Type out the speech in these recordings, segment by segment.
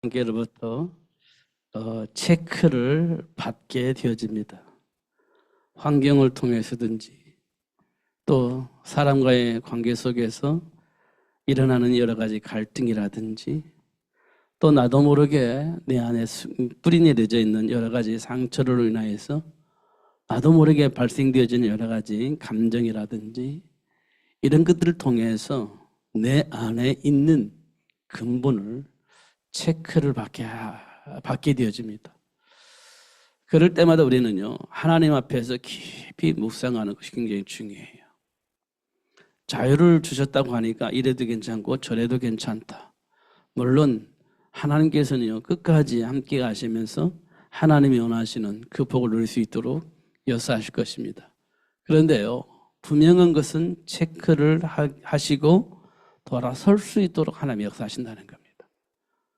관계로부터 체크를 받게 되어집니다. 환경을 통해서든지 또 사람과의 관계 속에서 일어나는 여러 가지 갈등이라든지 또 나도 모르게 내 안에 뿌리 내려져 있는 여러 가지 상처로 인하여서 나도 모르게 발생되어지는 여러 가지 감정이라든지 이런 것들을 통해서 내 안에 있는 근본을 체크를 받게 되어집니다. 그럴 때마다 우리는요, 하나님 앞에서 깊이 묵상하는 것이 굉장히 중요해요. 자유를 주셨다고 하니까 이래도 괜찮고 저래도 괜찮다. 물론 하나님께서는요, 끝까지 함께 가시면서 하나님이 원하시는 그 복을 누릴 수 있도록 역사하실 것입니다. 그런데요, 분명한 것은 체크를 하시고 돌아설 수 있도록 하나님이 역사하신다는 겁니다.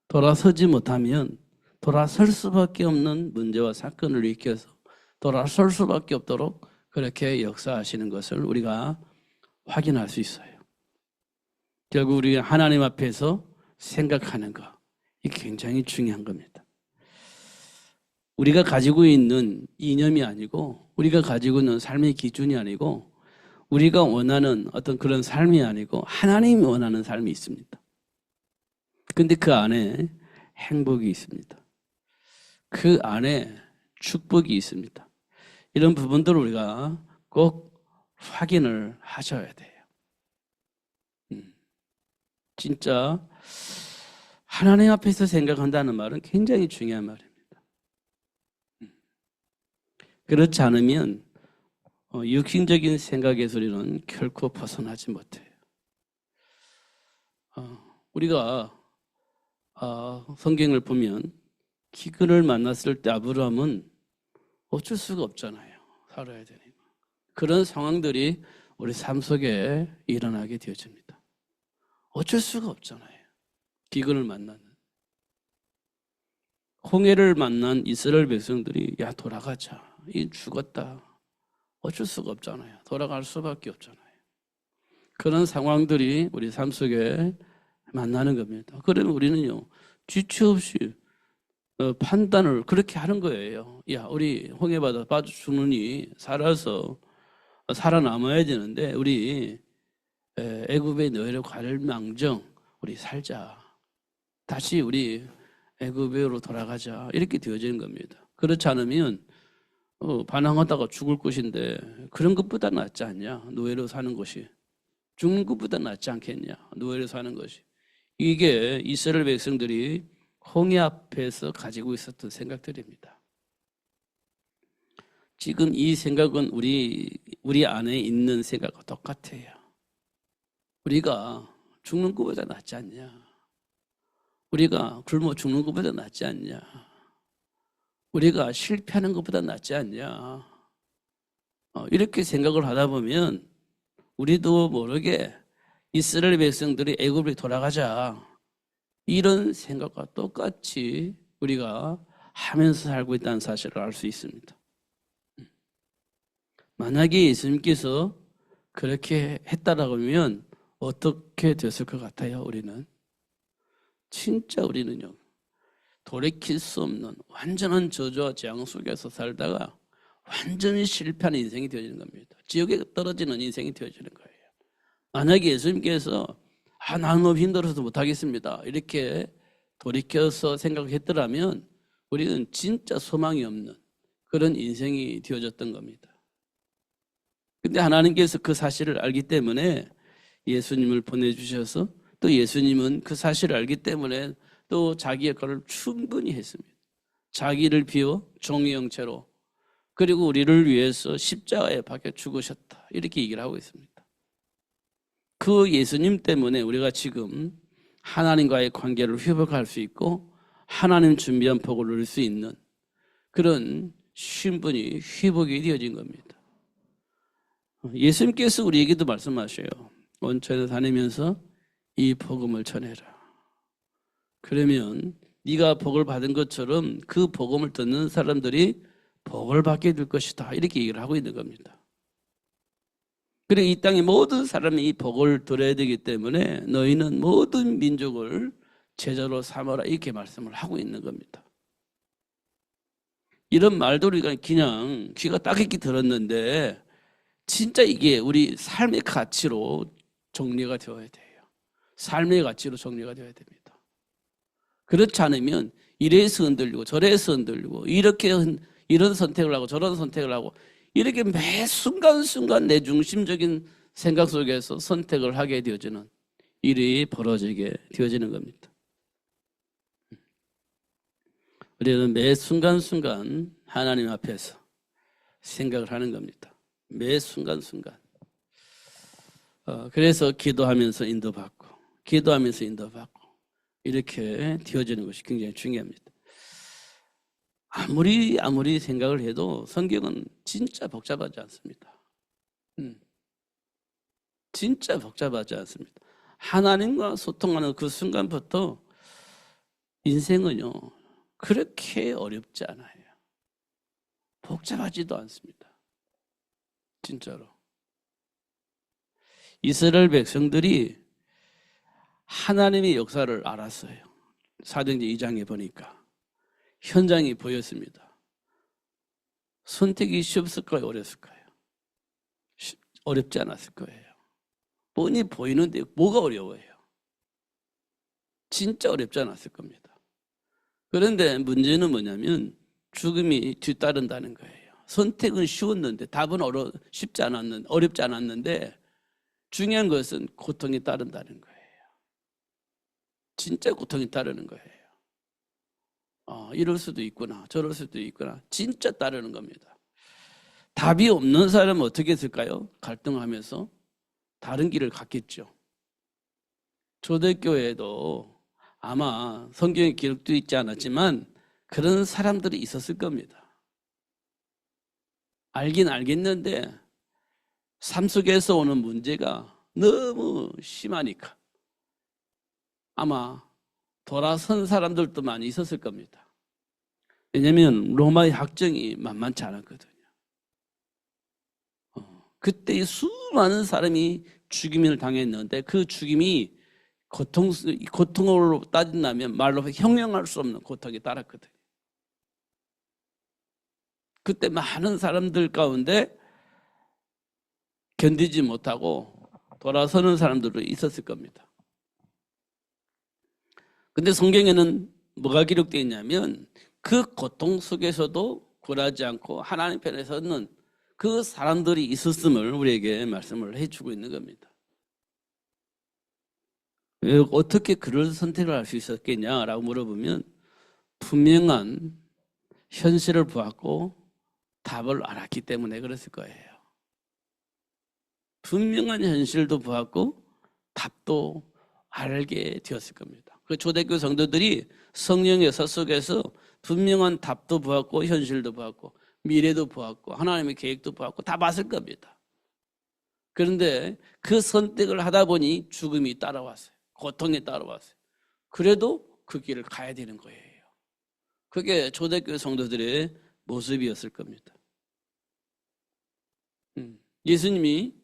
돌아서지 못하면 돌아설 수밖에 없는 문제와 사건을 일으켜서 돌아설 수밖에 없도록 그렇게 역사하시는 것을 우리가 확인할 수 있어요. 결국 우리가 하나님 앞에서 생각하는 것, 이게 굉장히 중요한 겁니다. 우리가 가지고 있는 이념이 아니고 우리가 가지고 있는 삶의 기준이 아니고 우리가 원하는 어떤 그런 삶이 아니고 하나님이 원하는 삶이 있습니다. 근데 그 안에 행복이 있습니다. 그 안에 축복이 있습니다. 이런 부분들을 우리가 꼭 확인을 하셔야 돼요. 진짜 하나님 앞에서 생각한다는 말은 굉장히 중요한 말입니다. 그렇지 않으면 육신적인 생각에서 우리는 결코 벗어나지 못해요. 우리가 성경을 보면 기근을 만났을 때 아브라함은 어쩔 수가 없잖아요. 살아야 되니까. 그런 상황들이 우리 삶 속에 일어나게 되어집니다. 어쩔 수가 없잖아요. 기근을 만나는. 홍해를 만난 이스라엘 백성들이 야 돌아가자. 이 죽었다. 어쩔 수가 없잖아요. 돌아갈 수밖에 없잖아요. 그런 상황들이 우리 삶 속에 만나는 겁니다. 그러면 우리는요, 지체 없이 판단을 그렇게 하는 거예요. 야, 우리 홍해바다 빠져 죽느니 살아남아야 되는데 우리 애굽에 너희를 갈 망정 우리 살자. 다시 우리 애굽으로 돌아가자. 이렇게 되어지는 겁니다. 그렇지 않으면 반항하다가 죽을 것인데 그런 것보다 낫지 않냐? 노예로 사는 것이. 죽는 것보다 낫지 않겠냐? 노예로 사는 것이. 이게 이스라엘 백성들이 홍해 앞에서 가지고 있었던 생각들입니다. 지금 이 생각은 우리 안에 있는 생각과 똑같아요. 우리가 죽는 것보다 낫지 않냐? 우리가 굶어 죽는 것보다 낫지 않냐? 우리가 실패하는 것보다 낫지 않냐? 이렇게 생각을 하다 보면 우리도 모르게 이스라엘 백성들이 애굽으로 돌아가자. 이런 생각과 똑같이 우리가 하면서 살고 있다는 사실을 알 수 있습니다. 만약에 예수님께서 그렇게 했다라고 하면 어떻게 됐을 것 같아요? 우리는 진짜 우리는요 돌이킬 수 없는 완전한 저주와 재앙 속에서 살다가 완전히 실패하는 인생이 되어지는 겁니다. 지옥에 떨어지는 인생이 되어지는 거예요. 만약에 예수님께서 나는 너무 힘들어서 못하겠습니다. 이렇게 돌이켜서 생각했더라면 우리는 진짜 소망이 없는 그런 인생이 되어졌던 겁니다. 근데 하나님께서 그 사실을 알기 때문에 예수님을 보내주셔서 또 예수님은 그 사실을 알기 때문에 또 자기 역할을 충분히 했습니다. 자기를 비워 종의 형체로 그리고 우리를 위해서 십자가에 박혀 죽으셨다. 이렇게 얘기를 하고 있습니다. 그 예수님 때문에 우리가 지금 하나님과의 관계를 회복할 수 있고 하나님 준비한 복을 누릴 수 있는 그런 신분이 회복이 되어진 겁니다. 예수님께서 우리에게도 말씀하셔요. 원천에 다니면서 이 복음을 전해라. 그러면 네가 복을 받은 것처럼 그 복음을 듣는 사람들이 복을 받게 될 것이다. 이렇게 얘기를 하고 있는 겁니다. 그리고 이 땅의 모든 사람이 이 복을 들어야 되기 때문에 너희는 모든 민족을 제자로 삼아라 이렇게 말씀을 하고 있는 겁니다. 이런 말도 우리가 그냥 귀가 따갑게 들었는데 진짜 이게 우리 삶의 가치로 정리가 되어야 돼요. 삶의 가치로 정리가 되어야 됩니다. 그렇지 않으면 이래서 흔들리고 저래서 흔들리고 이런 선택을 하고 저런 선택을 하고 이렇게 매 순간순간 내 중심적인 생각 속에서 선택을 하게 되어지는 일이 벌어지게 되어지는 겁니다. 우리는 매 순간순간 하나님 앞에서 생각을 하는 겁니다. 매 순간순간. 그래서 기도하면서 인도받고 이렇게 되어지는 것이 굉장히 중요합니다. 아무리 생각을 해도 성경은 진짜 복잡하지 않습니다. 진짜 복잡하지 않습니다. 하나님과 소통하는 그 순간부터 인생은요 그렇게 어렵지 않아요. 복잡하지도 않습니다. 진짜로. 이스라엘 백성들이 하나님의 역사를 알았어요. 사도행전 2장에 보니까 현장이 보였습니다. 선택이 쉬웠을까요? 어렸을까요? 어렵지 않았을 거예요. 뻔히 보이는데 뭐가 어려워요? 진짜 어렵지 않았을 겁니다. 그런데 문제는 뭐냐면 죽음이 뒤따른다는 거예요. 선택은 쉬웠는데 답은 어렵지 않았는데 중요한 것은 고통이 따른다는 거예요. 진짜 고통이 따르는 거예요. 이럴 수도 있구나 저럴 수도 있구나 진짜 따르는 겁니다. 답이 없는 사람은 어떻게 했을까요? 갈등하면서 다른 길을 갔겠죠. 초대교회에도 아마 성경에 기록도 있지 않았지만 그런 사람들이 있었을 겁니다. 알긴 알겠는데 삶 속에서 오는 문제가 너무 심하니까 아마 돌아선 사람들도 많이 있었을 겁니다. 왜냐하면 로마의 학정이 만만치 않았거든요. 그때 수많은 사람이 죽임을 당했는데 그 죽임이 고통으로 따진다면 말로 형용할 수 없는 고통이 따랐거든요. 그때 많은 사람들 가운데 견디지 못하고 돌아서는 사람들도 있었을 겁니다. 근데 성경에는 뭐가 기록되어 있냐면 그 고통 속에서도 굴하지 않고 하나님 편에 서는 그 사람들이 있었음을 우리에게 말씀을 해주고 있는 겁니다. 왜 어떻게 그런 선택을 할 수 있었겠냐라고 물어보면 분명한 현실을 보았고 답을 알았기 때문에 그랬을 거예요. 분명한 현실도 보았고 답도 알게 되었을 겁니다. 그 초대교회 성도들이 성령의 서 속에서 분명한 답도 보았고 현실도 보았고 미래도 보았고 하나님의 계획도 보았고 다 봤을 겁니다. 그런데 그 선택을 하다 보니 죽음이 따라왔어요. 고통이 따라왔어요. 그래도 그 길을 가야 되는 거예요. 그게 초대교회 성도들의 모습이었을 겁니다. 예수님이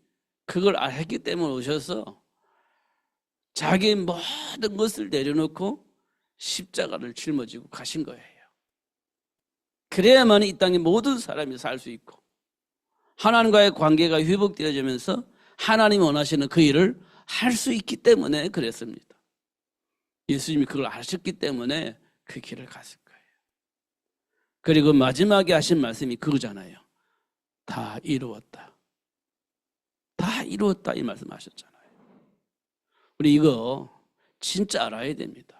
그걸 알았기 때문에 오셔서 자기의 모든 것을 내려놓고 십자가를 짊어지고 가신 거예요. 그래야만 이 땅에 모든 사람이 살 수 있고 하나님과의 관계가 회복되어지면서 하나님이 원하시는 그 일을 할 수 있기 때문에 그랬습니다. 예수님이 그걸 아셨기 때문에 그 길을 갔을 거예요. 그리고 마지막에 하신 말씀이 그거잖아요. 다 이루었다. 다 이루었다 이 말씀하셨잖아요. 우리 이거 진짜 알아야 됩니다.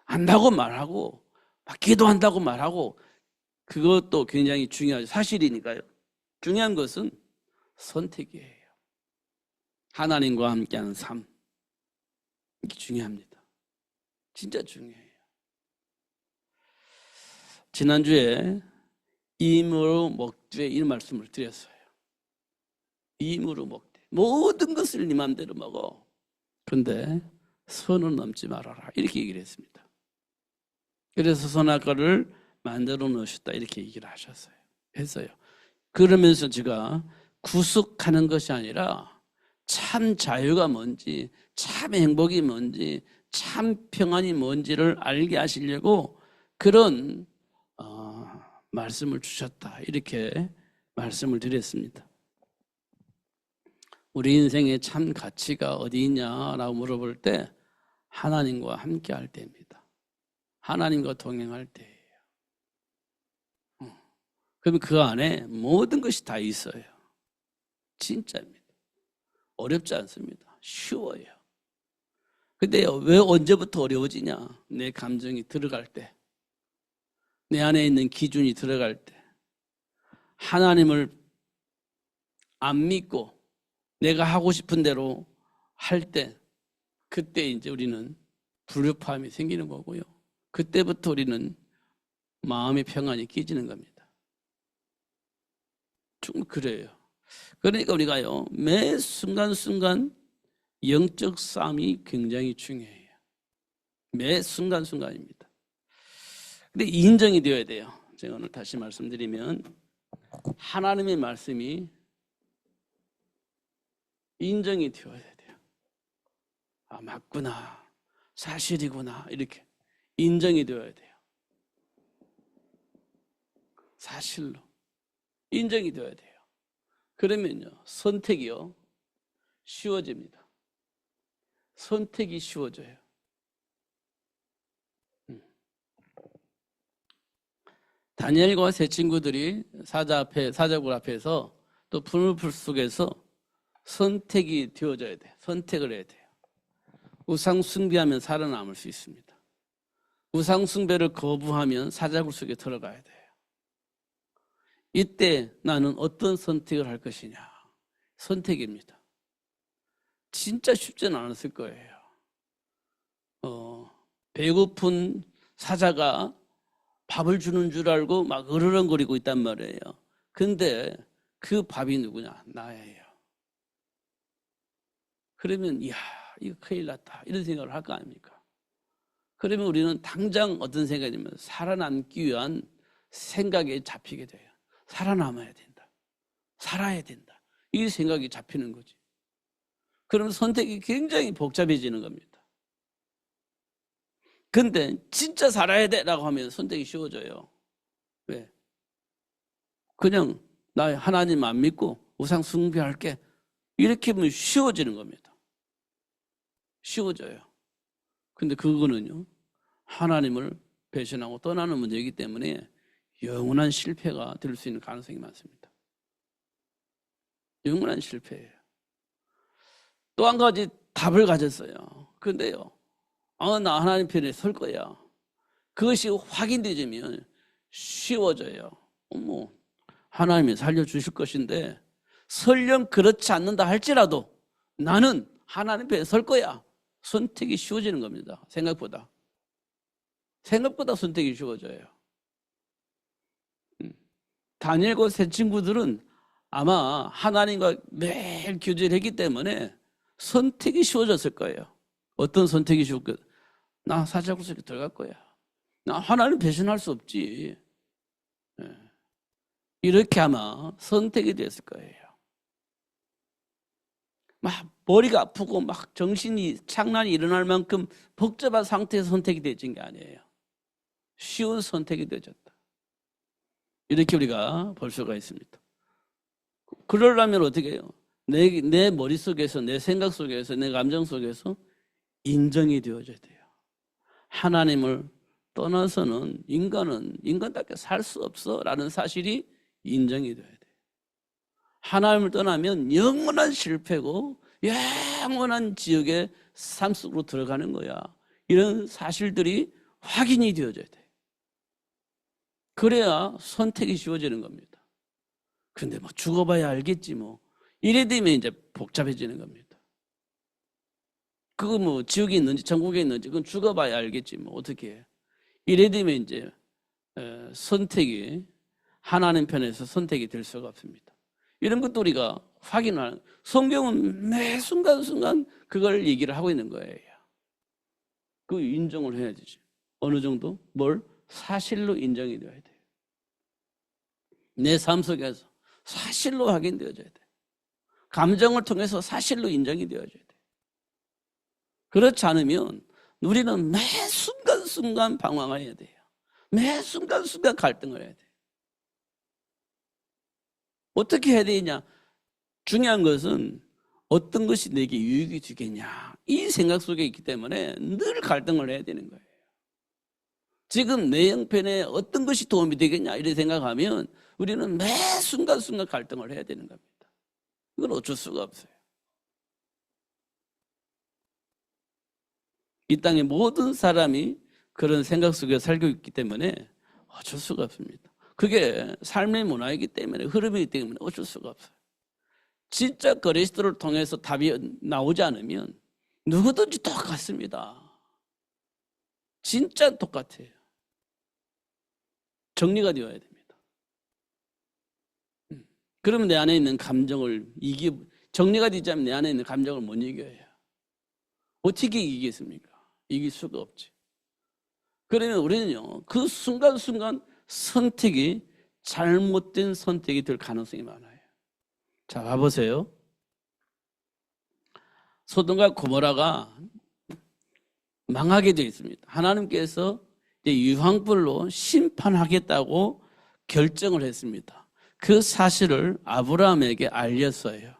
안다고 말하고 막 기도한다고 말하고 그것도 굉장히 중요하죠. 사실이니까요. 중요한 것은 선택이에요. 하나님과 함께하는 삶. 이게 중요합니다. 진짜 중요해요. 지난주에 임으로 먹되 이 말씀을 드렸어요. 임으로 먹되 모든 것을 네 맘대로 먹어. 그런데 선을 넘지 말아라 이렇게 얘기를 했습니다. 그래서 선악과를 만들어 놓으셨다 이렇게 얘기를 했어요. 그러면서 제가 구속하는 것이 아니라 참 자유가 뭔지 참 행복이 뭔지 참 평안이 뭔지를 알게 하시려고 그런 말씀을 주셨다. 이렇게 말씀을 드렸습니다. 우리 인생의 참 가치가 어디 있냐라고 물어볼 때 하나님과 함께 할 때입니다. 하나님과 동행할 때예요. 그럼 그 안에 모든 것이 다 있어요. 진짜입니다. 어렵지 않습니다. 쉬워요. 근데 왜 언제부터 어려워지냐? 내 감정이 들어갈 때, 내 안에 있는 기준이 들어갈 때, 하나님을 안 믿고 내가 하고 싶은 대로 할 때, 그때 이제 우리는 불협화음이 생기는 거고요. 그때부터 우리는 마음의 평안이 깨지는 겁니다. 좀 그래요. 그러니까 우리가요, 매 순간순간 영적 싸움이 굉장히 중요해요. 매 순간순간입니다. 근데 인정이 되어야 돼요. 제가 오늘 다시 말씀드리면 하나님의 말씀이 인정이 되어야 돼요. 아, 맞구나. 사실이구나. 이렇게 인정이 되어야 돼요. 사실로. 인정이 되어야 돼요. 그러면요, 선택이요, 쉬워집니다. 선택이 쉬워져요. 다니엘과 세 친구들이 사자굴 앞에서 또 풀물 속에서 선택이 되어져야 돼요. 선택을 해야 돼요. 우상 숭배하면 살아남을 수 있습니다. 우상 숭배를 거부하면 사자굴 속에 들어가야 돼요. 이때 나는 어떤 선택을 할 것이냐. 선택입니다. 진짜 쉽지는 않았을 거예요. 배고픈 사자가 밥을 주는 줄 알고 막 으르렁거리고 있단 말이에요. 근데 그 밥이 누구냐? 나예요. 그러면 이야, 이거 큰일 났다. 이런 생각을 할 거 아닙니까? 그러면 우리는 당장 어떤 생각이냐면 살아남기 위한 생각에 잡히게 돼요. 살아남아야 된다. 살아야 된다. 이 생각이 잡히는 거지. 그러면 선택이 굉장히 복잡해지는 겁니다. 근데 진짜 살아야 돼라고 하면 선택이 쉬워져요. 왜? 그냥 나 하나님 안 믿고 우상 숭배할게. 이렇게 하면 쉬워지는 겁니다. 쉬워져요. 근데 그거는요, 하나님을 배신하고 떠나는 문제이기 때문에 영원한 실패가 될 수 있는 가능성이 많습니다. 영원한 실패예요. 또 한 가지 답을 가졌어요. 그런데요, 나 하나님 편에 설 거야. 그것이 확인되면 쉬워져요. 하나님이 살려주실 것인데 설령 그렇지 않는다 할지라도 나는 하나님 편에 설 거야. 선택이 쉬워지는 겁니다. 생각보다 선택이 쉬워져요. 다니엘과 세 친구들은 아마 하나님과 매일 교제를 했기 때문에 선택이 쉬워졌을 거예요. 어떤 선택이 쉬웠겠어요? 나 사자굴 속에 들어갈 거야. 나 하나님 배신할 수 없지. 이렇게 아마 선택이 됐을 거예요. 막 머리가 아프고 막 정신이 착란이 일어날 만큼 복잡한 상태에서 선택이 되어진 게 아니에요. 쉬운 선택이 되어졌다. 이렇게 우리가 볼 수가 있습니다. 그러려면 어떻게 해요? 내 머릿속에서, 내 생각 속에서, 내 감정 속에서 인정이 되어져야 돼요. 하나님을 떠나서는 인간은 인간답게 살 수 없어라는 사실이 인정이 돼야 돼요. 하나님을 떠나면 영원한 실패고 영원한 지옥의 삶 속으로 들어가는 거야. 이런 사실들이 확인이 되어져야 돼요. 그래야 선택이 쉬워지는 겁니다. 근데 뭐 죽어봐야 알겠지 뭐. 이래 되면 이제 복잡해지는 겁니다. 그거 뭐 지옥에 있는지 천국에 있는지 그건 죽어봐야 알겠지 뭐 어떻게 해. 이래 되면 이제 선택이 하나님 편에서 선택이 될 수가 없습니다. 이런 것도 우리가 확인하는, 성경은 매 순간순간 그걸 얘기를 하고 있는 거예요. 그 인정을 해야 되지. 어느 정도? 뭘? 사실로 인정이 되어야 돼요. 내 삶 속에서 사실로 확인되어져야 돼요. 감정을 통해서 사실로 인정이 되어져야 돼요. 그렇지 않으면 우리는 매 순간순간 방황해야 돼요. 매 순간순간 갈등을 해야 돼요. 어떻게 해야 되냐? 중요한 것은 어떤 것이 내게 유익이 주겠냐, 이 생각 속에 있기 때문에 늘 갈등을 해야 되는 거예요. 지금 내 형편에 어떤 것이 도움이 되겠냐 이렇게 생각하면 우리는 매 순간순간 갈등을 해야 되는 겁니다. 이건 어쩔 수가 없어요. 이 땅의 모든 사람이 그런 생각 속에 살고 있기 때문에 어쩔 수가 없습니다. 그게 삶의 문화이기 때문에, 흐름이기 때문에 어쩔 수가 없어요. 진짜 그리스도를 통해서 답이 나오지 않으면 누구든지 똑같습니다. 진짜 똑같아요. 정리가 되어야 됩니다. 그러면 내 안에 있는 감정을 정리가 되지 않으면 내 안에 있는 감정을 못 이겨요. 어떻게 이기겠습니까? 이길 수가 없지. 그러면 우리는요, 그 순간순간 선택이 잘못된 선택이 될 가능성이 많아요. 자, 봐보세요. 소돔과 고모라가 망하게 되어 있습니다. 하나님께서 유황불로 심판하겠다고 결정을 했습니다. 그 사실을 아브라함에게 알렸어요.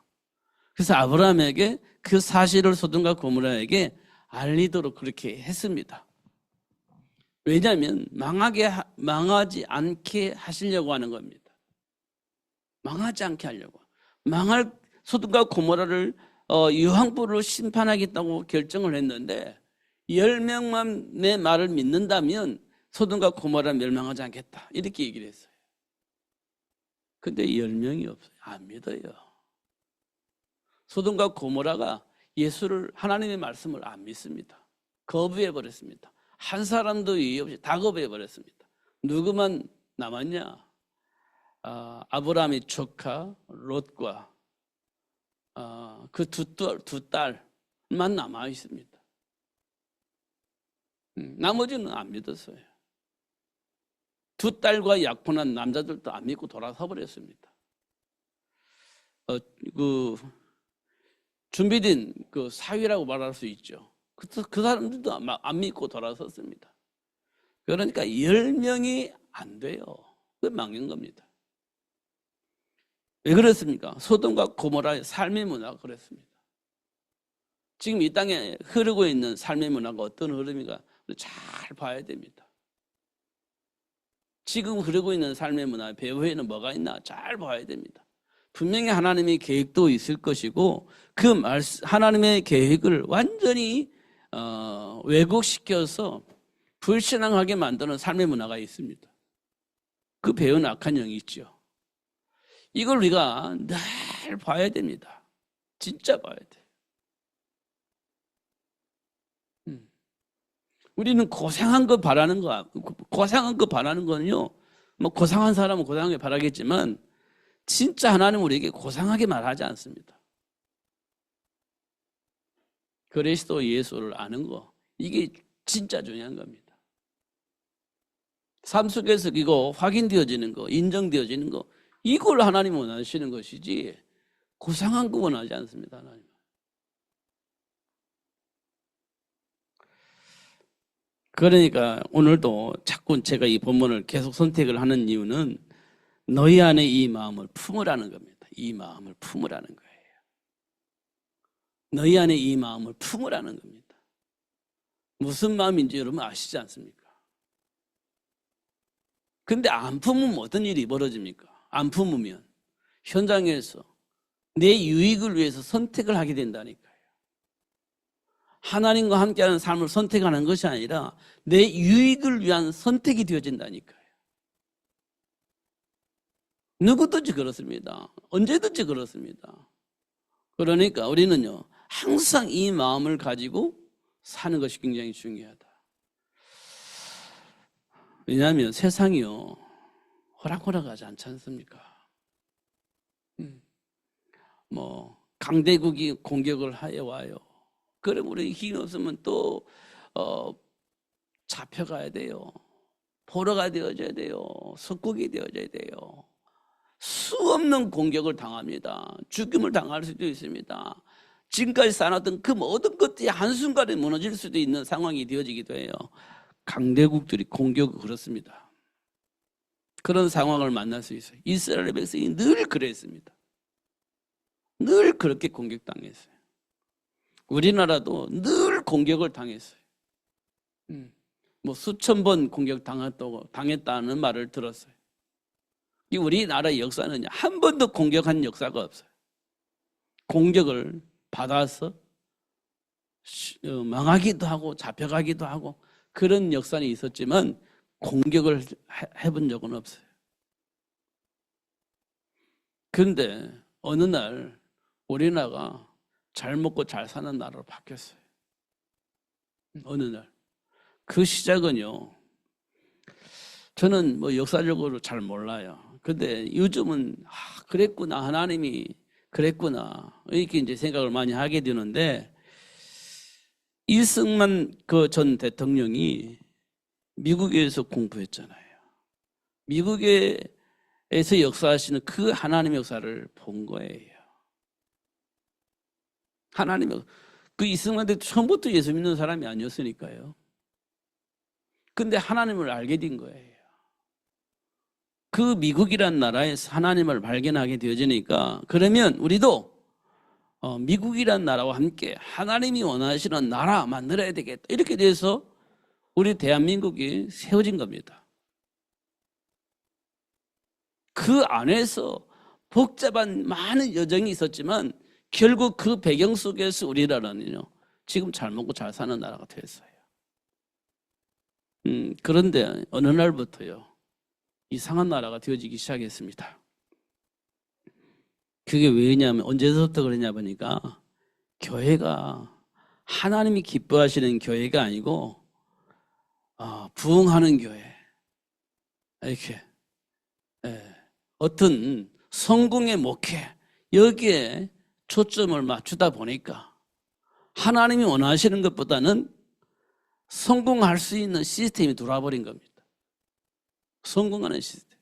그래서 아브라함에게 그 사실을 소돔과 고모라에게 알리도록 그렇게 했습니다. 왜냐하면 망하지 않게 하시려고 하는 겁니다. 망하지 않게 하려고. 망할 소돔과 고모라를 유황불로 심판하겠다고 결정을 했는데 10명만 내 말을 믿는다면 소돔과 고모라 멸망하지 않겠다, 이렇게 얘기를 했어요. 근데 10명이 없어요. 안 믿어요. 소돔과 고모라가 하나님의 말씀을 안 믿습니다. 거부해버렸습니다. 한 사람도 예의 없이 다 거부해버렸습니다. 누구만 남았냐? 아브라함의 조카 롯과 그 두 딸만 남아 있습니다. 나머지는 안 믿었어요. 두 딸과 약혼한 남자들도 안 믿고 돌아서 버렸습니다. 준비된 그 사위라고 말할 수 있죠. 그 사람들도 안 믿고 돌아섰습니다. 그러니까 10명이 안 돼요. 그 망한 겁니다. 왜 그렇습니까? 소돔과 고모라의 삶의 문화가 그렇습니다. 지금 이 땅에 흐르고 있는 삶의 문화가 어떤 흐름인가 잘 봐야 됩니다. 지금 흐르고 있는 삶의 문화, 배후에는 뭐가 있나 잘 봐야 됩니다. 분명히 하나님의 계획도 있을 것이고 그 하나님의 계획을 완전히 왜곡시켜서 불신앙하게 만드는 삶의 문화가 있습니다. 그 배은 악한 영이 있죠. 이걸 우리가 늘 봐야 됩니다. 진짜 봐야 돼요. 우리는 고상한 거 바라는 거는요, 뭐 고상한 사람은 고상하게 바라겠지만 진짜 하나님은 우리에게 고상하게 말하지 않습니다. 그리스도 예수를 아는 거, 이게 진짜 중요한 겁니다. 삶 속에서 이거 확인되어지는 거, 인정되어지는 거, 이걸 하나님은 원하시는 것이지 고상한 거 원하지 않습니다. 하나님. 그러니까 오늘도 자꾸 제가 이 본문을 계속 선택을 하는 이유는 너희 안에 이 마음을 품으라는 겁니다. 이 마음을 품으라는 거예요. 너희 안에 이 마음을 품으라는 겁니다. 무슨 마음인지 여러분 아시지 않습니까? 근데 안 품으면 어떤 일이 벌어집니까? 안 품으면 현장에서 내 유익을 위해서 선택을 하게 된다니까요. 하나님과 함께하는 삶을 선택하는 것이 아니라 내 유익을 위한 선택이 되어진다니까요. 누구든지 그렇습니다. 언제든지 그렇습니다. 그러니까 우리는요, 항상 이 마음을 가지고 사는 것이 굉장히 중요하다. 왜냐하면 세상이요, 호락호락하지 않지 않습니까? 강대국이 공격을 해와요. 그럼 우리 힘이 없으면 또 잡혀가야 돼요. 포로가 되어져야 돼요. 석국이 되어져야 돼요. 수없는 공격을 당합니다. 죽임을 당할 수도 있습니다. 지금까지 쌓아놨던 그 모든 것들이 한순간에 무너질 수도 있는 상황이 되어지기도 해요. 강대국들이 공격을 걸었습니다. 그런 상황을 만날 수 있어요. 이스라엘 백성이 늘 그랬습니다. 늘 그렇게 공격당했어요. 우리나라도 늘 공격을 당했어요. 뭐 수천 번 당했다는 말을 들었어요. 이 우리나라의 역사는 한 번도 공격한 역사가 없어요. 공격을 받아서 망하기도 하고 잡혀가기도 하고 그런 역사는 있었지만 공격을 해본 적은 없어요. 그런데 어느 날 우리나라가 잘 먹고 잘 사는 나라로 바뀌었어요. 어느 날. 그 시작은요, 저는 뭐 역사적으로 잘 몰라요. 근데 요즘은 그랬구나, 하나님이 그랬구나 이렇게 이제 생각을 많이 하게 되는데, 이승만 그 전 대통령이 미국에서 공부했잖아요. 미국에서 역사하시는 그 하나님의 역사를 본 거예요. 하나님의 그 이승만 대통령 처음부터 예수 믿는 사람이 아니었으니까요. 근데 하나님을 알게 된 거예요. 그 미국이란 나라에서 하나님을 발견하게 되어지니까, 그러면 우리도 미국이란 나라와 함께 하나님이 원하시는 나라 만들어야 되겠다, 이렇게 돼서 우리 대한민국이 세워진 겁니다. 그 안에서 복잡한 많은 여정이 있었지만 결국 그 배경 속에서 우리나라는요, 지금 잘 먹고 잘 사는 나라가 됐어요. 그런데 어느 날부터요, 이상한 나라가 되어지기 시작했습니다. 그게 왜냐면, 언제부터 그러냐 보니까 교회가 하나님이 기뻐하시는 교회가 아니고 부흥하는 교회, 이렇게 어떤 성공의 목회, 여기에 초점을 맞추다 보니까 하나님이 원하시는 것보다는 성공할 수 있는 시스템이 들어와 버린 겁니다. 성공하는 시스템.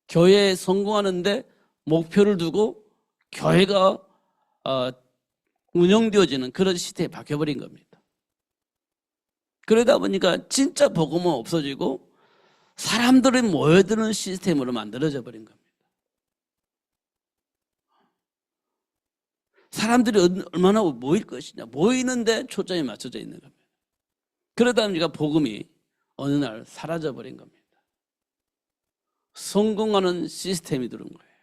교회에 성공하는데 목표를 두고 교회가 운영되어지는 그런 시스템이 바뀌어버린 겁니다. 그러다 보니까 진짜 복음은 없어지고 사람들이 모여드는 시스템으로 만들어져 버린 겁니다. 사람들이 얼마나 모일 것이냐, 모이는데 초점이 맞춰져 있는 겁니다. 그러다 보니까 복음이 어느 날 사라져버린 겁니다. 성공하는 시스템이 들은 거예요.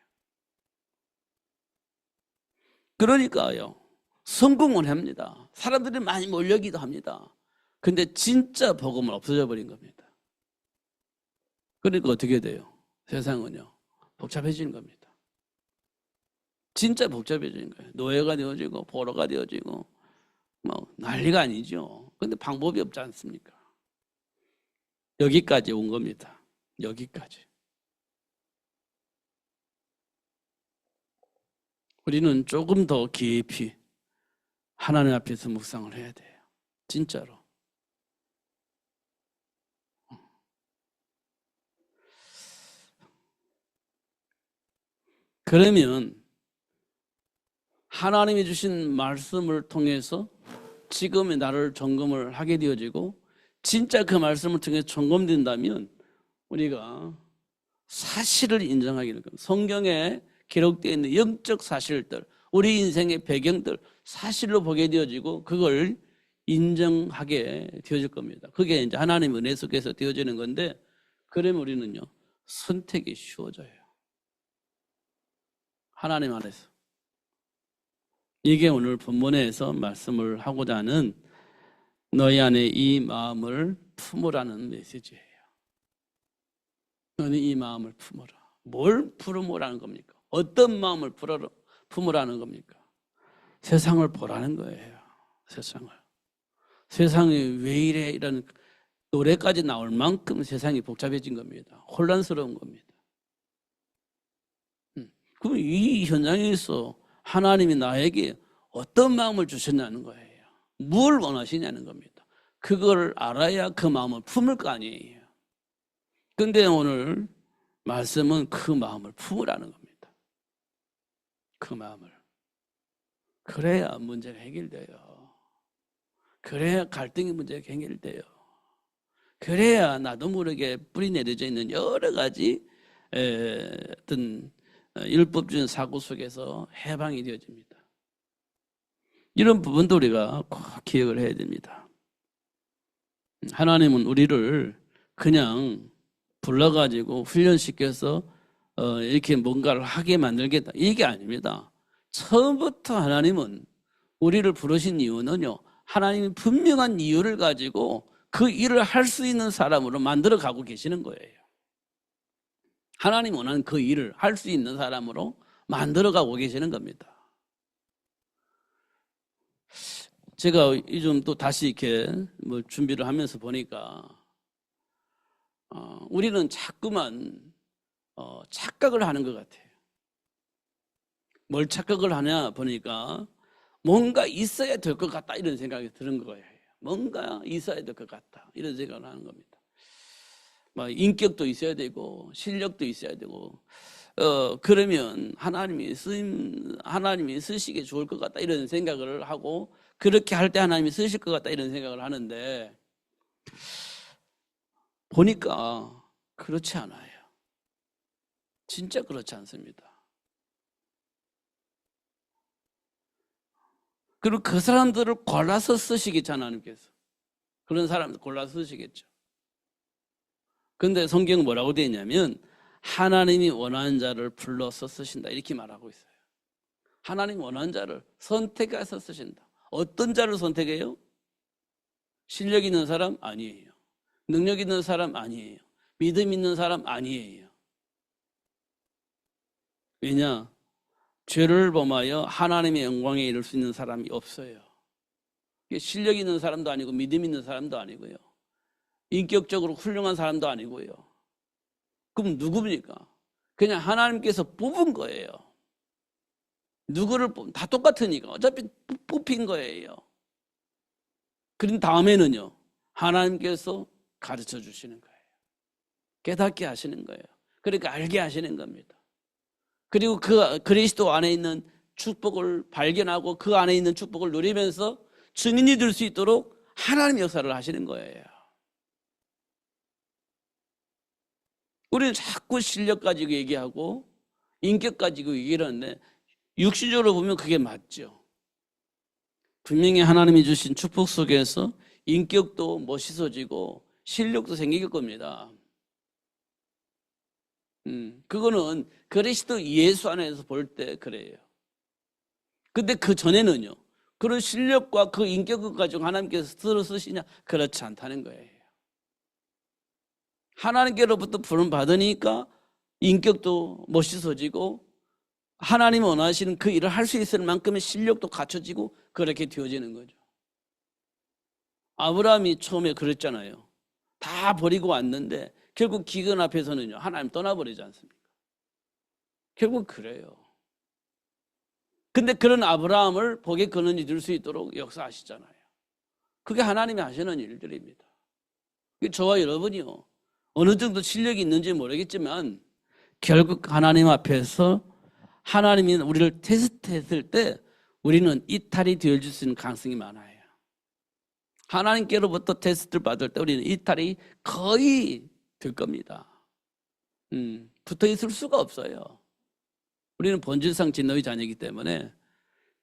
그러니까요, 성공은 합니다. 사람들이 많이 몰려기도 합니다. 근데 진짜 복음은 없어져 버린 겁니다. 그러니까 어떻게 돼요? 세상은요, 복잡해지는 겁니다. 진짜 복잡해지는 거예요. 노예가 되어지고 포로가 되어지고 뭐 난리가 아니죠. 근데 방법이 없지 않습니까? 여기까지 온 겁니다. 여기까지. 우리는 조금 더 깊이 하나님 앞에서 묵상을 해야 돼요. 진짜로. 그러면 하나님이 주신 말씀을 통해서 지금의 나를 점검을 하게 되어지고, 진짜 그 말씀을 통해서 점검된다면 우리가 사실을 인정하게 될 겁니다. 성경에 기록되어 있는 영적 사실들, 우리 인생의 배경들 사실로 보게 되어지고 그걸 인정하게 되어질 겁니다. 그게 이제 하나님의 은혜 속에서 되어지는 건데, 그러면 우리는요, 선택이 쉬워져요. 하나님 안에서. 이게 오늘 본문에서 말씀을 하고자 하는 너희 안에 이 마음을 품으라는 메시지예요. 너는 이 마음을 품어라. 뭘 품으라는 겁니까? 어떤 마음을 품으라는 겁니까? 세상을 보라는 거예요. 세상을. 세상이 왜 이래? 이런 노래까지 나올 만큼 세상이 복잡해진 겁니다. 혼란스러운 겁니다. 그럼 이 현장에서 하나님이 나에게 어떤 마음을 주셨냐는 거예요. 뭘 원하시냐는 겁니다. 그걸 알아야 그 마음을 품을 거 아니에요. 근데 오늘 말씀은 그 마음을 품으라는 겁니다. 그 마음을. 그래야 문제가 해결돼요. 그래야 갈등의 문제가 해결돼요. 그래야 나도 모르게 뿌리 내려져 있는 여러 가지 어떤 율법적인 사고 속에서 해방이 되어집니다. 이런 부분도 우리가 꼭 기억을 해야 됩니다. 하나님은 우리를 그냥 불러가지고 훈련시켜서 이렇게 뭔가를 하게 만들겠다 이게 아닙니다. 처음부터 하나님은 우리를 부르신 이유는요, 하나님이 분명한 이유를 가지고 그 일을 할 수 있는 사람으로 만들어 가고 계시는 거예요. 하나님 원하는 그 일을 할 수 있는 사람으로 만들어 가고 계시는 겁니다. 제가 요즘 또 다시 이렇게 뭐 준비를 하면서 보니까 우리는 자꾸만 착각을 하는 것 같아요. 뭘 착각을 하냐 보니까 뭔가 있어야 될 것 같다 이런 생각이 드는 거예요. 뭔가 있어야 될 것 같다 이런 생각을 하는 겁니다. 막 인격도 있어야 되고 실력도 있어야 되고 그러면 하나님이 쓰시기에 좋을 것 같다 이런 생각을 하고 그렇게 할 때 하나님이 쓰실 것 같다 이런 생각을 하는데 보니까 그렇지 않아요. 진짜 그렇지 않습니다. 그리고 그 사람들을 골라서 쓰시겠죠, 하나님께서. 그런 사람들 골라서 쓰시겠죠. 근데 성경은 뭐라고 되어 있냐면 하나님이 원하는 자를 불러서 쓰신다 이렇게 말하고 있어요. 하나님 원하는 자를 선택해서 쓰신다. 어떤 자를 선택해요? 실력 있는 사람 아니에요. 능력 있는 사람 아니에요. 믿음 있는 사람 아니에요. 왜냐? 죄를 범하여 하나님의 영광에 이를 수 있는 사람이 없어요. 실력 있는 사람도 아니고 믿음 있는 사람도 아니고요. 인격적으로 훌륭한 사람도 아니고요. 그럼 누굽니까? 그냥 하나님께서 뽑은 거예요. 누구를 뽑, 다 똑같으니까 어차피 뽑힌 거예요. 그런 다음에는요, 하나님께서 가르쳐 주시는 거예요. 깨닫게 하시는 거예요. 그러니까 알게 하시는 겁니다. 그리고 그 그리스도 안에 있는 축복을 발견하고 그 안에 있는 축복을 누리면서 증인이 될 수 있도록 하나님의 역사를 하시는 거예요. 우리는 자꾸 실력 가지고 얘기하고 인격 가지고 얘기를 하는데 육신적으로 보면 그게 맞죠. 분명히 하나님이 주신 축복 속에서 인격도 멋있어지고 실력도 생길 겁니다. 그거는 그리스도 예수 안에서 볼 때 그래요. 근데 그 전에는요, 그런 실력과 그 인격을 가지고 하나님께서 들어 쓰시냐? 그렇지 않다는 거예요. 하나님께로부터 부름 받으니까 인격도 멋있어지고 하나님이 원하시는 그 일을 할 수 있을 만큼의 실력도 갖춰지고 그렇게 되어지는 거죠. 아브라함이 처음에 그랬잖아요. 다 버리고 왔는데 결국 기근 앞에서는요, 하나님 떠나버리지 않습니까? 결국 그래요. 근데 그런 아브라함을 복의 근원이 될 수 있도록 역사하시잖아요. 그게 하나님이 하시는 일들입니다. 저와 여러분이요, 어느 정도 실력이 있는지 모르겠지만 결국 하나님 앞에서 하나님이 우리를 테스트했을 때 우리는 이탈이 되어질 수 있는 가능성이 많아요. 하나님께로부터 테스트를 받을 때 우리는 이탈이 거의 될 겁니다. 붙어 있을 수가 없어요. 우리는 본질상 진노의 자녀이기 때문에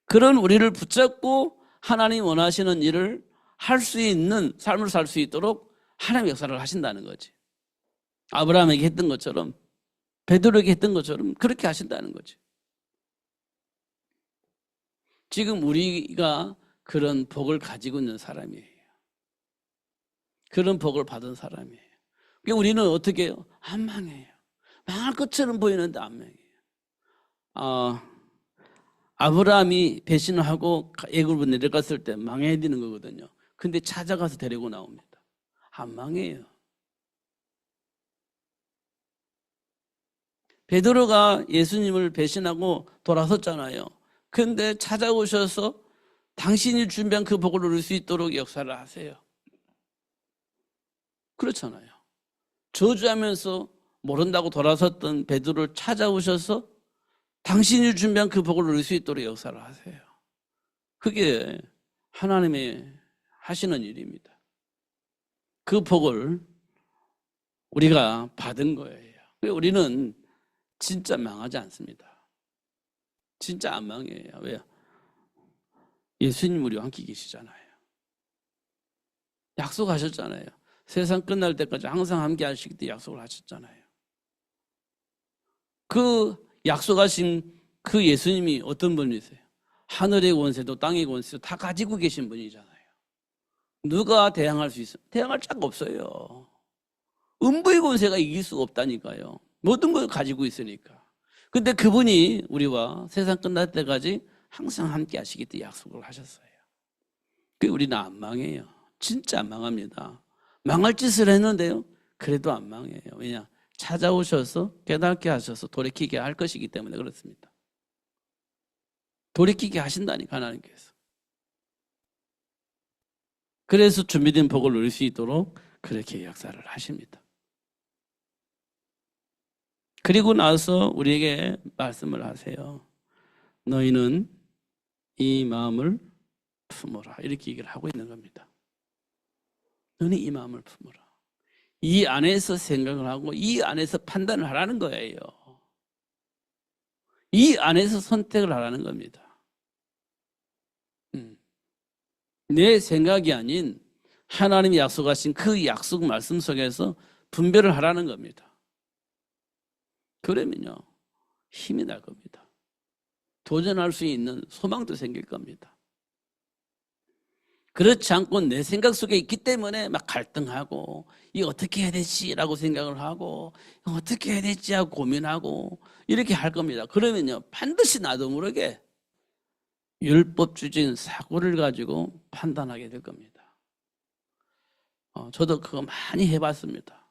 그런 우리를 붙잡고 하나님 원하시는 일을 할 수 있는 삶을 살 수 있도록 하나님의 역사를 하신다는 거지. 아브라함에게 했던 것처럼 베드로에게 했던 것처럼 그렇게 하신다는 거지. 지금 우리가 그런 복을 가지고 있는 사람이에요. 그런 복을 받은 사람이에요. 그러니까 우리는 어떻게 해요? 안 망해요. 망할 것처럼 보이는데 안 망해요. 아브라함이 배신하고 애굽으로 내려갔을 때 망해야 되는 거거든요. 근데 찾아가서 데리고 나옵니다. 안 망해요. 베드로가 예수님을 배신하고 돌아섰잖아요. 근데 찾아오셔서 당신이 준비한 그 복을 누릴 수 있도록 역사를 하세요. 그렇잖아요. 저주하면서 모른다고 돌아섰던 베드로를 찾아오셔서 당신이 준비한 그 복을 누릴 수 있도록 역사를 하세요. 그게 하나님이 하시는 일입니다. 그 복을 우리가 받은 거예요. 우리는 진짜 망하지 않습니다. 진짜 안 망해요. 왜요? 예수님 우리와 함께 계시잖아요. 약속하셨잖아요. 세상 끝날 때까지 항상 함께 하시기 약속을 하셨잖아요. 그 약속하신 그 예수님이 어떤 분이세요? 하늘의 권세도 땅의 권세도 다 가지고 계신 분이잖아요. 누가 대항할 수 있어요? 대항할 자가 없어요. 음부의 권세가 이길 수가 없다니까요. 모든 걸 가지고 있으니까. 근데 그분이 우리와 세상 끝날 때까지 항상 함께 하시겠다 약속을 하셨어요. 그 우리는 안 망해요. 진짜 안 망합니다. 망할 짓을 했는데요. 그래도 안 망해요. 왜냐? 찾아오셔서 깨닫게 하셔서 돌이키게 할 것이기 때문에 그렇습니다. 돌이키게 하신다니까 하나님께서. 그래서 준비된 복을 누릴 수 있도록 그렇게 역사를 하십니다. 그리고 나서 우리에게 말씀을 하세요. 너희는 이 마음을 품어라. 이렇게 얘기를 하고 있는 겁니다. 너는 이 마음을 품어라. 이 안에서 생각을 하고 이 안에서 판단을 하라는 거예요. 이 안에서 선택을 하라는 겁니다. 내 생각이 아닌 하나님이 약속하신 그 약속 말씀 속에서 분별을 하라는 겁니다. 그러면요 힘이 날 겁니다. 도전할 수 있는 소망도 생길 겁니다. 그렇지 않고 내 생각 속에 있기 때문에 막 갈등하고 이거 어떻게 해야 되지라고 생각을 하고 어떻게 해야 되지 하고 고민하고 이렇게 할 겁니다. 그러면요 반드시 나도 모르게 율법주의적인 사고를 가지고 판단하게 될 겁니다. 저도 그거 많이 해봤습니다.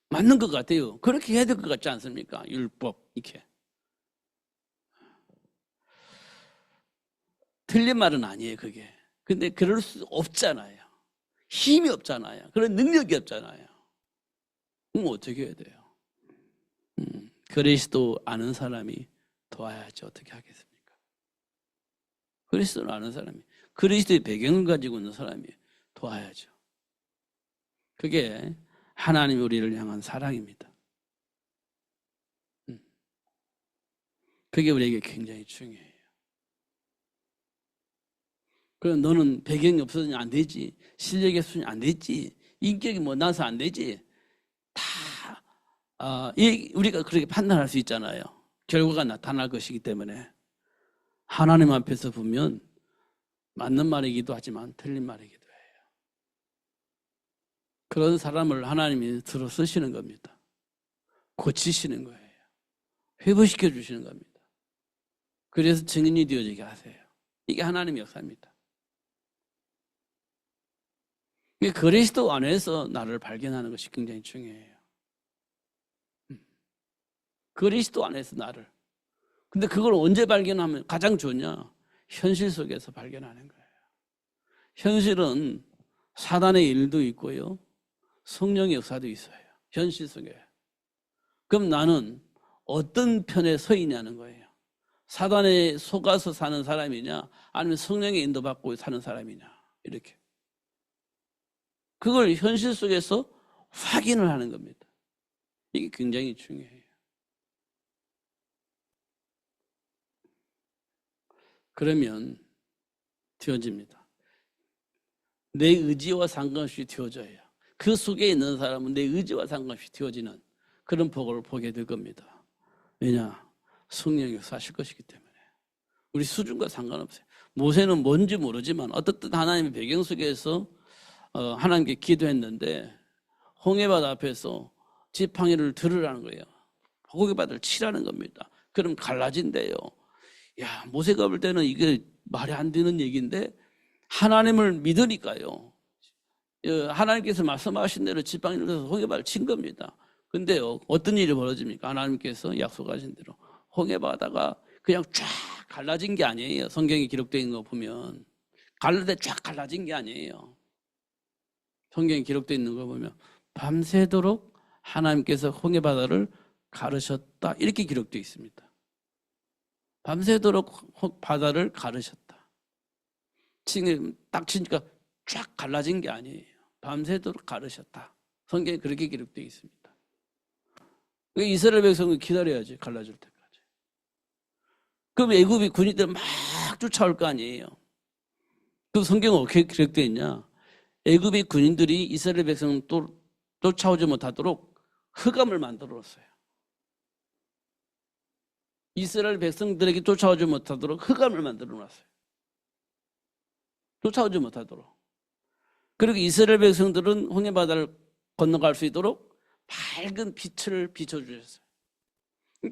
맞는 것 같아요. 그렇게 해야 될 것 같지 않습니까? 율법 이렇게. 틀린 말은 아니에요 그게. 근데 그럴 수 없잖아요. 힘이 없잖아요. 그런 능력이 없잖아요. 그럼 어떻게 해야 돼요? 그리스도 아는 사람이 도와야지 어떻게 하겠습니까? 그리스도를 아는 사람이 그리스도의 배경을 가지고 있는 사람이 도와야죠. 그게 하나님이 우리를 향한 사랑입니다. 그게 우리에게 굉장히 중요해요. 그럼 너는 배경이 없어서는 안 되지, 실력이 없으면 안 되지, 인격이 못나서 안 되지, 다 우리가 그렇게 판단할 수 있잖아요. 결과가 나타날 것이기 때문에 하나님 앞에서 보면 맞는 말이기도 하지만 틀린 말이기도 해요. 그런 사람을 하나님이 들어 쓰시는 겁니다. 고치시는 거예요. 회복시켜 주시는 겁니다. 그래서 증인이 되어지게 하세요. 이게 하나님의 역사입니다. 그리스도 안에서 나를 발견하는 것이 굉장히 중요해요. 그리스도 안에서 나를. 근데 그걸 언제 발견하면 가장 좋냐? 현실 속에서 발견하는 거예요. 현실은 사단의 일도 있고요. 성령의 역사도 있어요. 현실 속에. 그럼 나는 어떤 편에 서 있냐는 거예요. 사단에 속아서 사는 사람이냐 아니면 성령의 인도받고 사는 사람이냐 이렇게. 그걸 현실 속에서 확인을 하는 겁니다. 이게 굉장히 중요해요. 그러면 되어집니다. 내 의지와 상관없이 되어져요. 그 속에 있는 사람은 내 의지와 상관없이 되어지는 그런 복을 보게 될 겁니다. 왜냐? 성령이 역사하실 것이기 때문에. 우리 수준과 상관없어요. 모세는 뭔지 모르지만 어떻든 하나님의 배경 속에서 하나님께 기도했는데 홍해바다 앞에서 지팡이를 들으라는 거예요. 홍해바다를 치라는 겁니다. 그럼 갈라진대요. 야, 모세가 볼 때는 이게 말이 안 되는 얘기인데 하나님을 믿으니까요. 하나님께서 말씀하신 대로 지팡이를 들어서 홍해바다를 친 겁니다. 근데요, 어떤 일이 벌어집니까? 하나님께서 약속하신 대로 홍해바다가 그냥 쫙 갈라진 게 아니에요. 성경에 기록되어 있는 거 보면 갈라질 때 쫙 갈라진 게 아니에요. 성경에 기록되어 있는 거 보면 밤새도록 하나님께서 홍해바다를 가르셨다 이렇게 기록되어 있습니다. 밤새도록 바다를 가르셨다. 지금 딱 치니까 쫙 갈라진 게 아니에요. 밤새도록 가르셨다. 성경에 그렇게 기록되어 있습니다. 이스라엘 백성은 기다려야지, 갈라질 때까지. 그럼 애굽이 군인들 막 쫓아올 거 아니에요. 그 성경은 어떻게 기록되어 있냐? 애굽의 군인들이 이스라엘 백성을 또 쫓아오지 못하도록 흑암을 만들었어요. 이스라엘 백성들에게 쫓아오지 못하도록 흑암을 만들어 놨어요. 쫓아오지 못하도록. 그리고 이스라엘 백성들은 홍해바다를 건너갈 수 있도록 밝은 빛을 비춰주셨어요.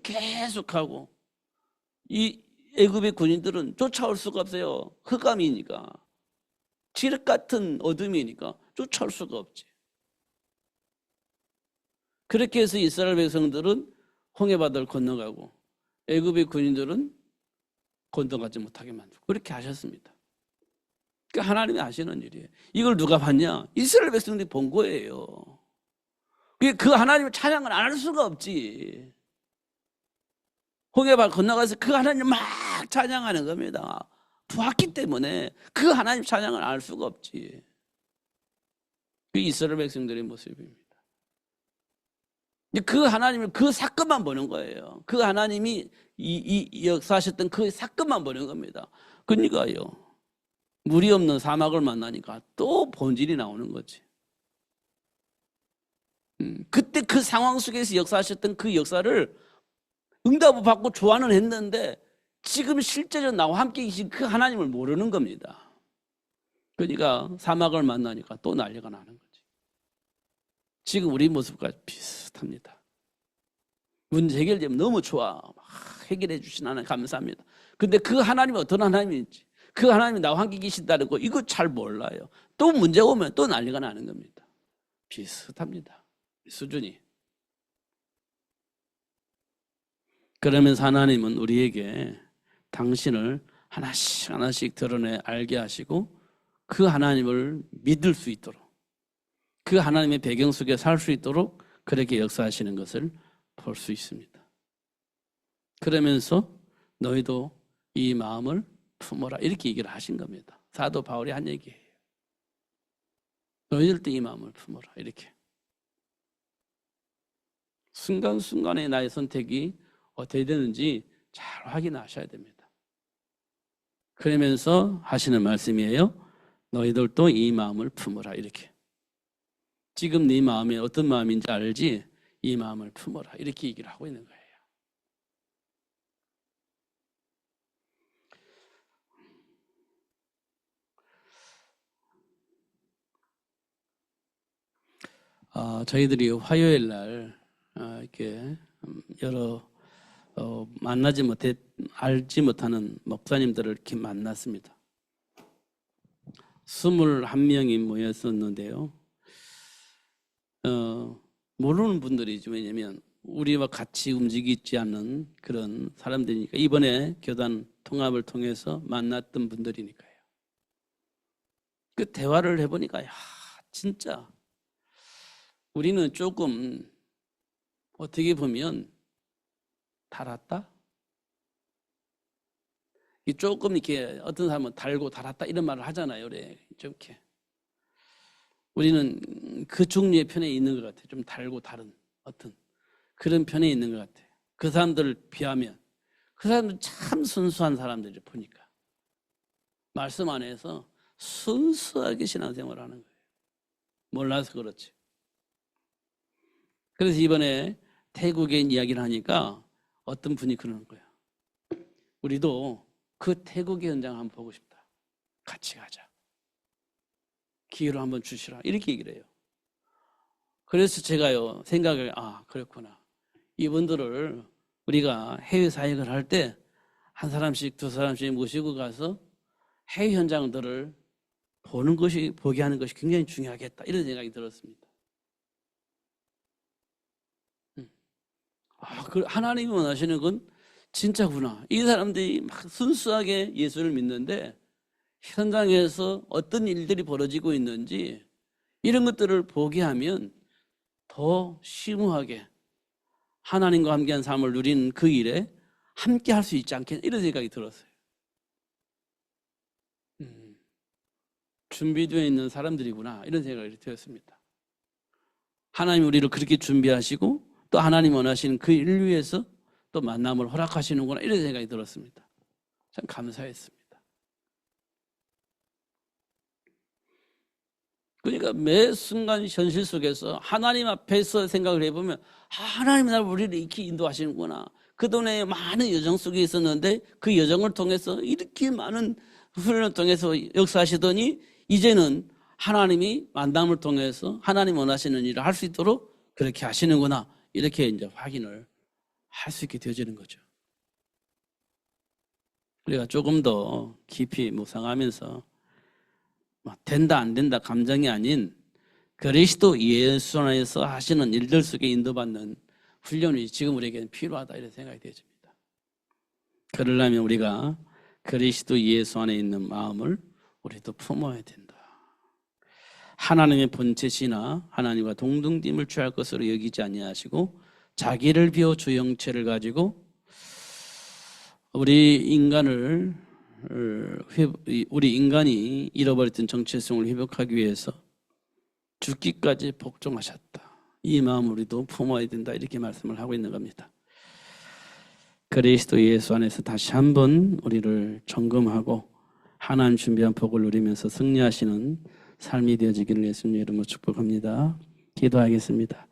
계속하고 이 애굽의 군인들은 쫓아올 수가 없어요. 흑암이니까. 지륵 같은 어둠이니까 쫓아올 수가 없지. 그렇게 해서 이스라엘 백성들은 홍해바다를 건너가고 애굽의 군인들은 건너가지 못하게 만들고 그렇게 하셨습니다. 그러니까 하나님이 하시는 일이에요. 이걸 누가 봤냐? 이스라엘 백성들이 본 거예요. 그 하나님을 찬양을 안 할 수가 없지. 홍해바다 건너가서 그 하나님을 막 찬양하는 겁니다. 보았기 때문에 그 하나님 찬양을 안 할 수가 없지. 그 이스라엘 백성들의 모습입니다. 그 하나님을 그 사건만 보는 거예요. 그 하나님이 이 역사하셨던 그 사건만 보는 겁니다. 그러니까요, 물이 없는 사막을 만나니까 또 본질이 나오는 거지. 그때 그 상황 속에서 역사하셨던 그 역사를 응답을 받고 좋아는 했는데 지금 실제로 나와 함께 계신 그 하나님을 모르는 겁니다. 그러니까 사막을 만나니까 또 난리가 나는 거지. 지금 우리 모습과 비슷합니다. 문제 해결되면 너무 좋아. 막 해결해 주신 하나님 감사합니다. 근데 그 하나님이 어떤 하나님인지, 그 하나님이 나와 함께 계신다는 거 이거 잘 몰라요. 또 문제 오면 또 난리가 나는 겁니다. 비슷합니다. 수준이. 그러면서 하나님은 우리에게 당신을 하나씩 하나씩 드러내 알게 하시고 그 하나님을 믿을 수 있도록, 그 하나님의 배경 속에 살 수 있도록 그렇게 역사하시는 것을 볼 수 있습니다. 그러면서 너희도 이 마음을 품어라 이렇게 얘기를 하신 겁니다. 사도 바울이 한 얘기예요. 너희들도 이 마음을 품어라 이렇게. 순간순간에 나의 선택이 어떻게 되는지 잘 확인하셔야 됩니다. 그러면서 하시는 말씀이에요. 너희들도 이 마음을 품어라 이렇게. 지금 네 마음이 어떤 마음인지 알지? 이 마음을 품어라 이렇게 얘기를 하고 있는 거예요. 저희들이 화요일 날 이렇게 여러 알지 못하는 목사님들을 이렇게 만났습니다. 21명이 모였었는데요. 모르는 분들이죠. 왜냐면 우리와 같이 움직이지 않는 그런 사람들이니까, 이번에 교단 통합을 통해서 만났던 분들이니까요. 그 대화를 해보니까 진짜 우리는 조금 어떻게 보면 달았다? 조금 이렇게 어떤 사람은 달고 달았다 이런 말을 하잖아요. 그래. 좀 이렇게. 우리는 그 종류의 편에 있는 것 같아요. 좀 달고 다른 어떤 그런 편에 있는 것 같아요. 그 사람들을 비하면 그 사람들 참 순수한 사람들을 보니까 말씀 안에서 순수하게 신앙생활을 하는 거예요. 몰라서 그렇지. 그래서 이번에 태국의 이야기를 하니까 어떤 분이 그러는 거예요. 우리도 그 태국의 현장을 한번 보고 싶다. 같이 가자. 기회를 한번 주시라. 이렇게 얘기를 해요. 그래서 제가요 생각을 그렇구나. 이분들을 우리가 해외 사역을 할 때 한 사람씩 두 사람씩 모시고 가서 해외 현장들을 보게 하는 것이 굉장히 중요하겠다. 이런 생각이 들었습니다. 하나님이 원하시는 건 진짜구나. 이 사람들이 막 순수하게 예수를 믿는데 현장에서 어떤 일들이 벌어지고 있는지 이런 것들을 보게 하면 더 심오하게 하나님과 함께한 삶을 누리는 그 일에 함께 할 수 있지 않겠냐 이런 생각이 들었어요. 준비되어 있는 사람들이구나 이런 생각이 들었습니다. 하나님 우리를 그렇게 준비하시고 또 하나님 원하시는 그 일 위해서 또 만남을 허락하시는구나 이런 생각이 들었습니다. 참 감사했습니다. 그러니까 매 순간 현실 속에서 하나님 앞에서 생각을 해보면 하나님 나를 우리를 이렇게 인도하시는구나. 그동안에 많은 여정 속에 있었는데 그 여정을 통해서 이렇게 많은 훈련을 통해서 역사하시더니 이제는 하나님이 만남을 통해서 하나님 원하시는 일을 할 수 있도록 그렇게 하시는구나. 이렇게 이제 확인을 할 수 있게 되어지는 거죠. 우리가 조금 더 깊이 묵상하면서 된다 안 된다 감정이 아닌 그리스도 예수 안에서 하시는 일들 속에 인도받는 훈련이 지금 우리에게는 필요하다 이런 생각이 되어집니다. 그러려면 우리가 그리스도 예수 안에 있는 마음을 우리도 품어야 된다. 하나님의 본체시나 하나님과 동등됨을 취할 것으로 여기지 아니하시고 자기를 비워 주 형체를 가지고 우리 인간이 잃어버렸던 정체성을 회복하기 위해서 죽기까지 복종하셨다. 이 마음 우리도 품어야 된다 이렇게 말씀을 하고 있는 겁니다. 그리스도 예수 안에서 다시 한번 우리를 점검하고 하나님 준비한 복을 누리면서 승리하시는 삶이 되어지기를 예수님 이름으로 축복합니다. 기도하겠습니다.